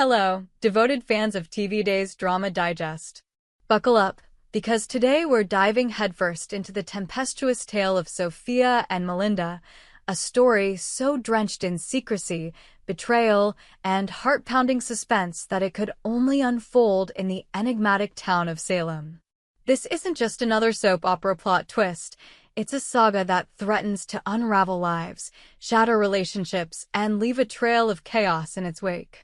Hello, devoted fans of TV Days Drama Digest. Buckle up, because today we're diving headfirst into the tempestuous tale of Sophia and Melinda, a story so drenched in secrecy, betrayal, and heart-pounding suspense that it could only unfold in the enigmatic town of Salem. This isn't just another soap opera plot twist. It's a saga that threatens to unravel lives, shatter relationships, and leave a trail of chaos in its wake.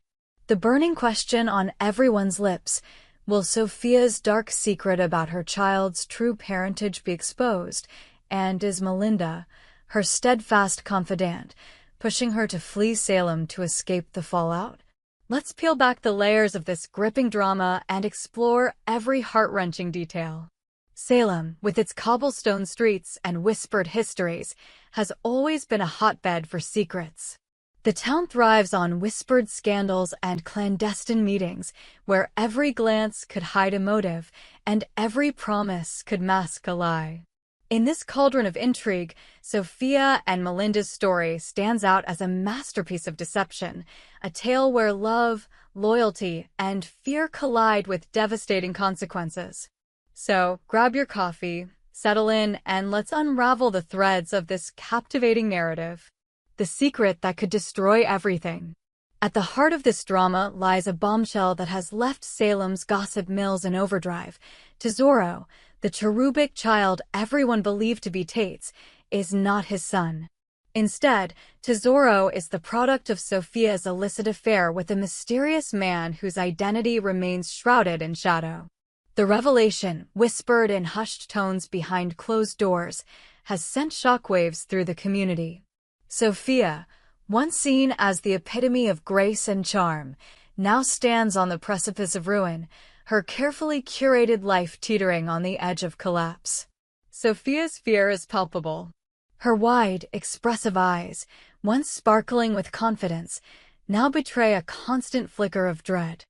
The burning question on everyone's lips: will Sophia's dark secret about her child's true parentage be exposed? And is Melinda, her steadfast confidant, pushing her to flee Salem to escape the fallout? Let's peel back the layers of this gripping drama and explore every heart-wrenching detail. Salem, with its cobblestone streets and whispered histories, has always been a hotbed for secrets. The town thrives on whispered scandals and clandestine meetings, where every glance could hide a motive and every promise could mask a lie. In this cauldron of intrigue, Sophia and Melinda's story stands out as a masterpiece of deception, a tale where love, loyalty, and fear collide with devastating consequences. So, grab your coffee, settle in, and let's unravel the threads of this captivating narrative. The secret that could destroy everything. At the heart of this drama lies a bombshell that has left Salem's gossip mills in overdrive. Tesoro, the cherubic child everyone believed to be Tate's, is not his son. Instead, Tesoro is the product of Sophia's illicit affair with a mysterious man whose identity remains shrouded in shadow. The revelation, whispered in hushed tones behind closed doors, has sent shockwaves through the community. Sophia, once seen as the epitome of grace and charm, now stands on the precipice of ruin, her carefully curated life teetering on the edge of collapse. Sophia's fear is palpable. Her wide, expressive eyes, once sparkling with confidence, now betray a constant flicker of dread.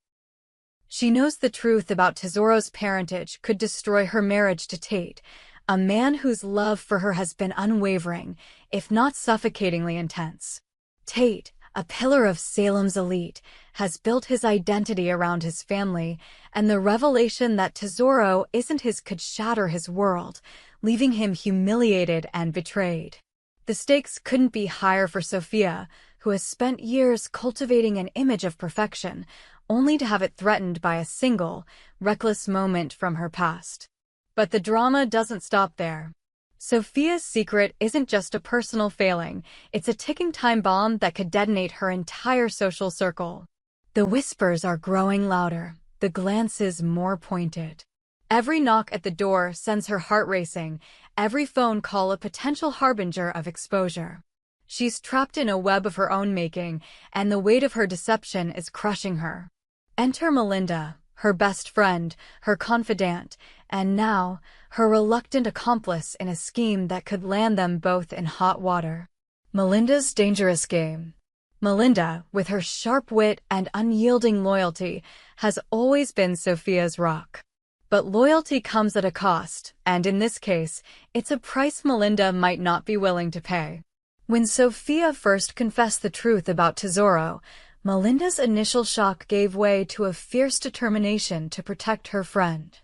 She knows the truth about Tesoro's parentage could destroy her marriage to Tate, a man whose love for her has been unwavering, if not suffocatingly intense. Tate, a pillar of Salem's elite, has built his identity around his family, and the revelation that Tesoro isn't his could shatter his world, leaving him humiliated and betrayed. The stakes couldn't be higher for Sophia, who has spent years cultivating an image of perfection, only to have it threatened by a single, reckless moment from her past. But the drama doesn't stop there. Sophia's secret isn't just a personal failing, it's a ticking time bomb that could detonate her entire social circle. The whispers are growing louder, the glances more pointed. Every knock at the door sends her heart racing, every phone call a potential harbinger of exposure. She's trapped in a web of her own making, and the weight of her deception is crushing her. Enter Melinda, her best friend, her confidant, and now, her reluctant accomplice in a scheme that could land them both in hot water. Melinda's dangerous game. Melinda, with her sharp wit and unyielding loyalty, has always been Sophia's rock. But loyalty comes at a cost, and in this case, it's a price Melinda might not be willing to pay. When Sophia first confessed the truth about Tesoro, Melinda's initial shock gave way to a fierce determination to protect her friend.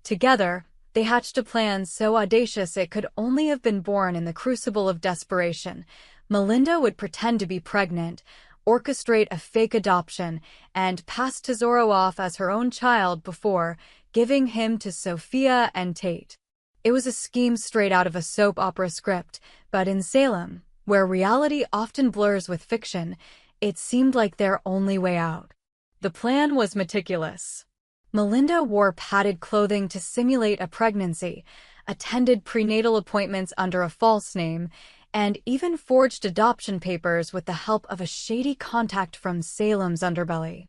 Together, they hatched a plan so audacious it could only have been born in the crucible of desperation. Melinda would pretend to be pregnant, orchestrate a fake adoption, and pass Tesoro off as her own child before giving him to Sophia and Tate. It was a scheme straight out of a soap opera script, but in Salem, where reality often blurs with fiction, it seemed like their only way out. The plan was meticulous. Melinda wore padded clothing to simulate a pregnancy, attended prenatal appointments under a false name, and even forged adoption papers with the help of a shady contact from Salem's underbelly.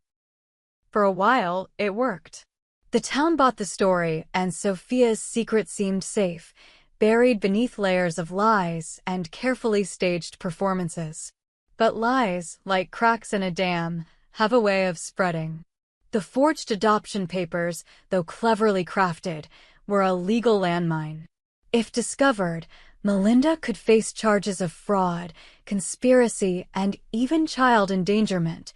For a while, it worked. The town bought the story, and Sophia's secret seemed safe, buried beneath layers of lies and carefully staged performances. But lies, like cracks in a dam, have a way of spreading. The forged adoption papers, though cleverly crafted, were a legal landmine. If discovered, Melinda could face charges of fraud, conspiracy, and even child endangerment,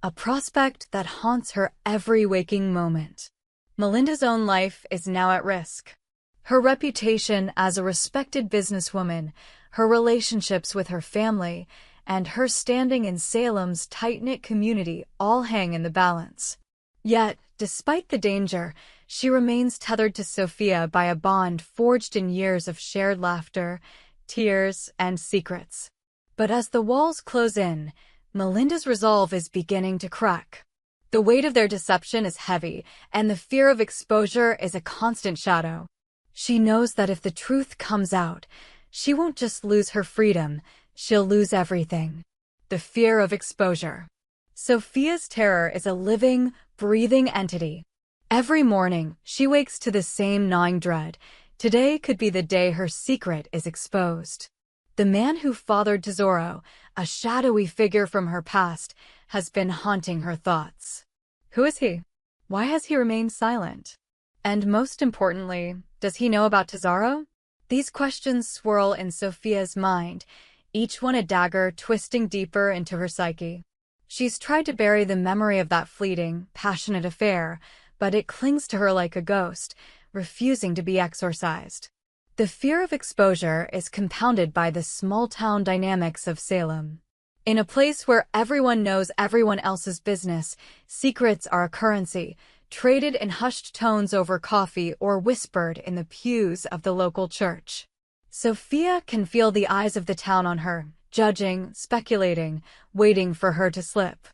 a prospect that haunts her every waking moment. Melinda's own life is now at risk. Her reputation as a respected businesswoman, her relationships with her family, and her standing in Salem's tight-knit community all hang in the balance. Yet, despite the danger, she remains tethered to Sophia by a bond forged in years of shared laughter, tears, and secrets. But as the walls close in, Melinda's resolve is beginning to crack. The weight of their deception is heavy, and the fear of exposure is a constant shadow. She knows that if the truth comes out, she won't just lose her freedom, she'll lose everything. The fear of exposure. Sophia's terror is a living, breathing entity. Every morning, she wakes to the same gnawing dread. Today could be the day her secret is exposed. The man who fathered Tesoro, a shadowy figure from her past, has been haunting her thoughts. Who is he? Why has he remained silent? And most importantly, does he know about Tesoro? These questions swirl in Sophia's mind, each one a dagger twisting deeper into her psyche. She's tried to bury the memory of that fleeting, passionate affair, but it clings to her like a ghost, refusing to be exorcised. The fear of exposure is compounded by the small-town dynamics of Salem. In a place where everyone knows everyone else's business, secrets are a currency, traded in hushed tones over coffee or whispered in the pews of the local church. Sophia can feel the eyes of the town on her, judging, speculating, waiting for her to slip.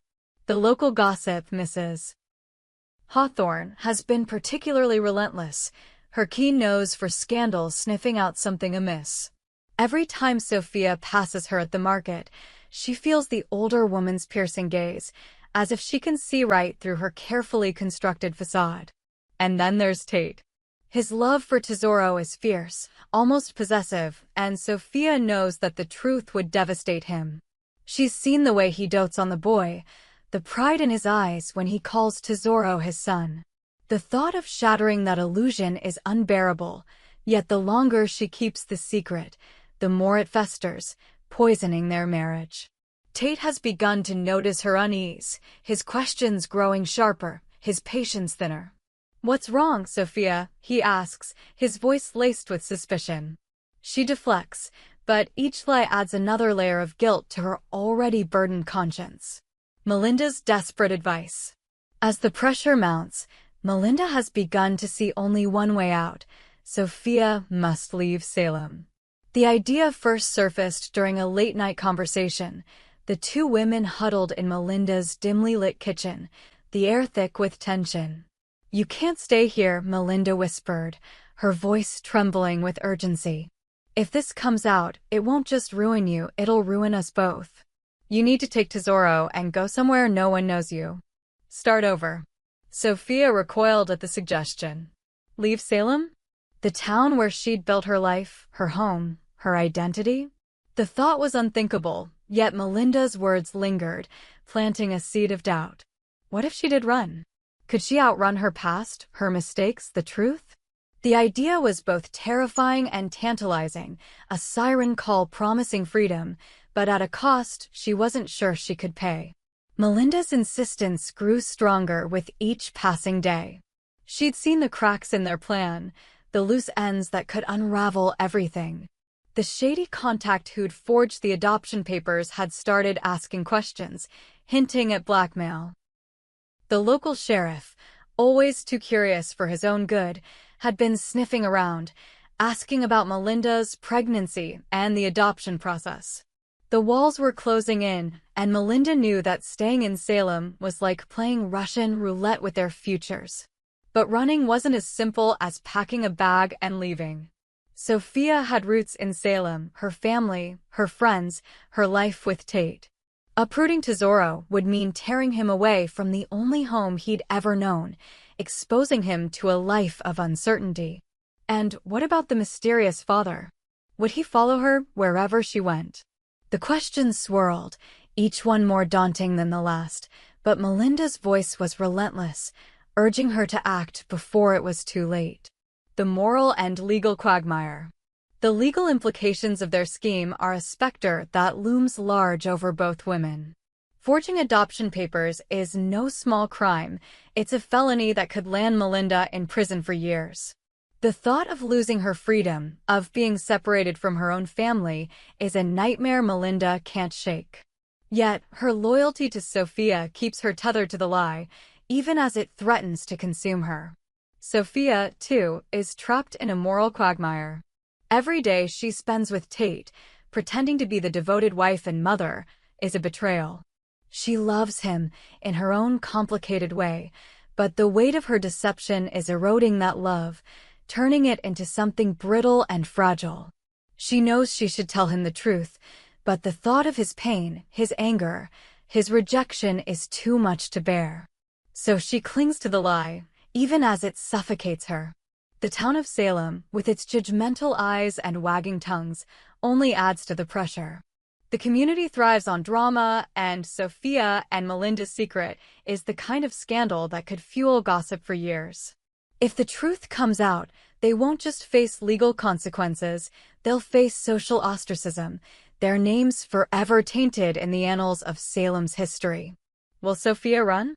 The local gossip, Mrs. Hawthorne, has been particularly relentless, her keen nose for scandal sniffing out something amiss. Every time Sophia passes her at the market, she feels the older woman's piercing gaze, as if she can see right through her carefully constructed facade. And then there's Tate. His love for Tesoro is fierce, almost possessive, and Sophia knows that the truth would devastate him. She's seen the way he dotes on the boy, the pride in his eyes when he calls Tesoro his son. The thought of shattering that illusion is unbearable, yet the longer she keeps the secret, the more it festers, poisoning their marriage. Tate has begun to notice her unease, his questions growing sharper, his patience thinner. "What's wrong, Sophia?" he asks, his voice laced with suspicion. She deflects, but each lie adds another layer of guilt to her already burdened conscience. Melinda's desperate advice. As the pressure mounts, Melinda has begun to see only one way out. Sophia must leave Salem. The idea first surfaced during a late-night conversation. The two women huddled in Melinda's dimly lit kitchen, the air thick with tension. "You can't stay here," Melinda whispered, her voice trembling with urgency. "If this comes out, it won't just ruin you, it'll ruin us both. You need to take Tesoro and go somewhere no one knows you. Start over." Sophia recoiled at the suggestion. Leave Salem? The town where she'd built her life, her home, her identity? The thought was unthinkable, yet Melinda's words lingered, planting a seed of doubt. What if she did run? Could she outrun her past, her mistakes, the truth? The idea was both terrifying and tantalizing, a siren call promising freedom, but at a cost she wasn't sure she could pay. Melinda's insistence grew stronger with each passing day. She'd seen the cracks in their plan, the loose ends that could unravel everything. The shady contact who'd forged the adoption papers had started asking questions, hinting at blackmail. The local sheriff, always too curious for his own good, had been sniffing around, asking about Melinda's pregnancy and the adoption process. The walls were closing in, and Melinda knew that staying in Salem was like playing Russian roulette with their futures. But running wasn't as simple as packing a bag and leaving. Sophia had roots in Salem, her family, her friends, her life with Tate. Uprooting Tesoro would mean tearing him away from the only home he'd ever known, exposing him to a life of uncertainty. And what about the mysterious father? Would he follow her wherever she went? The questions swirled, each one more daunting than the last, but Melinda's voice was relentless, urging her to act before it was too late. The moral and legal quagmire. The legal implications of their scheme are a specter that looms large over both women. Forging adoption papers is no small crime. It's a felony that could land Melinda in prison for years. The thought of losing her freedom, of being separated from her own family, is a nightmare Melinda can't shake. Yet, her loyalty to Sophia keeps her tethered to the lie, even as it threatens to consume her. Sophia, too, is trapped in a moral quagmire. Every day she spends with Tate, pretending to be the devoted wife and mother, is a betrayal. She loves him in her own complicated way, but the weight of her deception is eroding that love, turning it into something brittle and fragile. She knows she should tell him the truth, but the thought of his pain, his anger, his rejection is too much to bear. So she clings to the lie, even as it suffocates her. The town of Salem, with its judgmental eyes and wagging tongues, only adds to the pressure. The community thrives on drama, and Sophia and Melinda's secret is the kind of scandal that could fuel gossip for years. If the truth comes out, they won't just face legal consequences, they'll face social ostracism, their names forever tainted in the annals of Salem's history. Will Sophia run?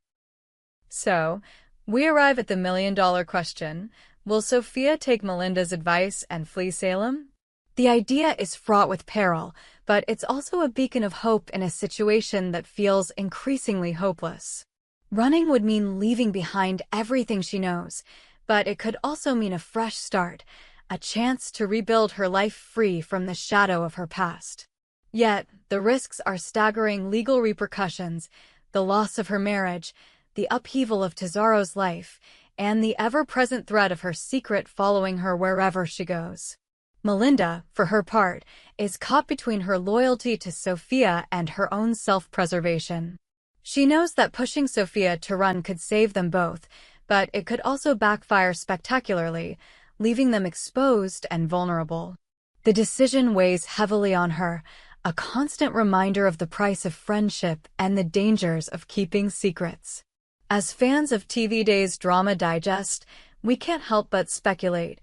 So, we arrive at the million-dollar question: will Sophia take Melinda's advice and flee Salem? The idea is fraught with peril, but it's also a beacon of hope in a situation that feels increasingly hopeless. Running would mean leaving behind everything she knows, but it could also mean a fresh start, a chance to rebuild her life free from the shadow of her past. Yet, the risks are staggering: legal repercussions, the loss of her marriage, the upheaval of Tesoro's life, and the ever-present threat of her secret following her wherever she goes. Melinda, for her part, is caught between her loyalty to Sophia and her own self-preservation. She knows that pushing Sophia to run could save them both, but it could also backfire spectacularly, leaving them exposed and vulnerable. The decision weighs heavily on her, a constant reminder of the price of friendship and the dangers of keeping secrets. As fans of TV Days Drama Digest, we can't help but speculate.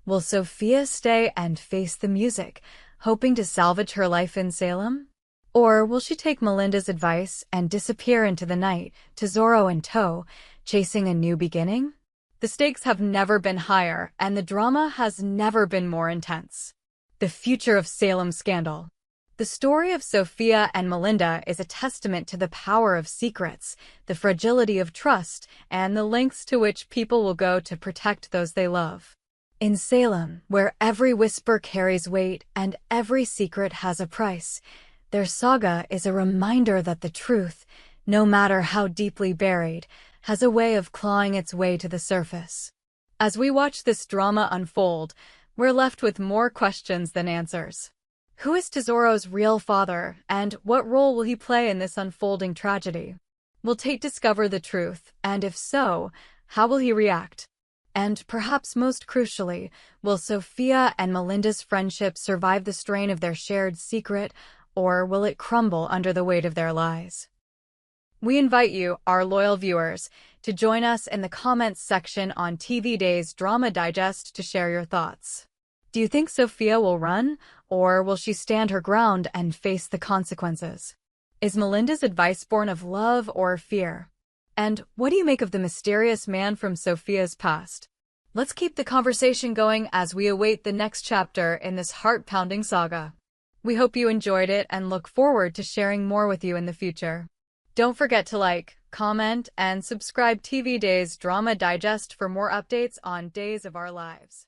Will Sophia stay and face the music, hoping to salvage her life in Salem? Or will she take Melinda's advice and disappear into the night, Tesoro in tow, chasing a new beginning? The stakes have never been higher, and the drama has never been more intense. The future of Salem scandal. The story of Sophia and Melinda is a testament to the power of secrets, the fragility of trust, and the lengths to which people will go to protect those they love. In Salem, where every whisper carries weight and every secret has a price, their saga is a reminder that the truth, no matter how deeply buried, has a way of clawing its way to the surface. As we watch this drama unfold, we're left with more questions than answers. Who is Tesoro's real father, and what role will he play in this unfolding tragedy? Will Tate discover the truth, and if so, how will he react? And perhaps most crucially, will Sophia and Melinda's friendship survive the strain of their shared secret, or will it crumble under the weight of their lies? We invite you, our loyal viewers, to join us in the comments section on TV Days Drama Digest to share your thoughts. Do you think Sophia will run, or will she stand her ground and face the consequences? Is Melinda's advice born of love or fear? And what do you make of the mysterious man from Sophia's past? Let's keep the conversation going as we await the next chapter in this heart-pounding saga. We hope you enjoyed it and look forward to sharing more with you in the future. Don't forget to like, comment, and subscribe TV Days Drama Digest for more updates on Days of Our Lives.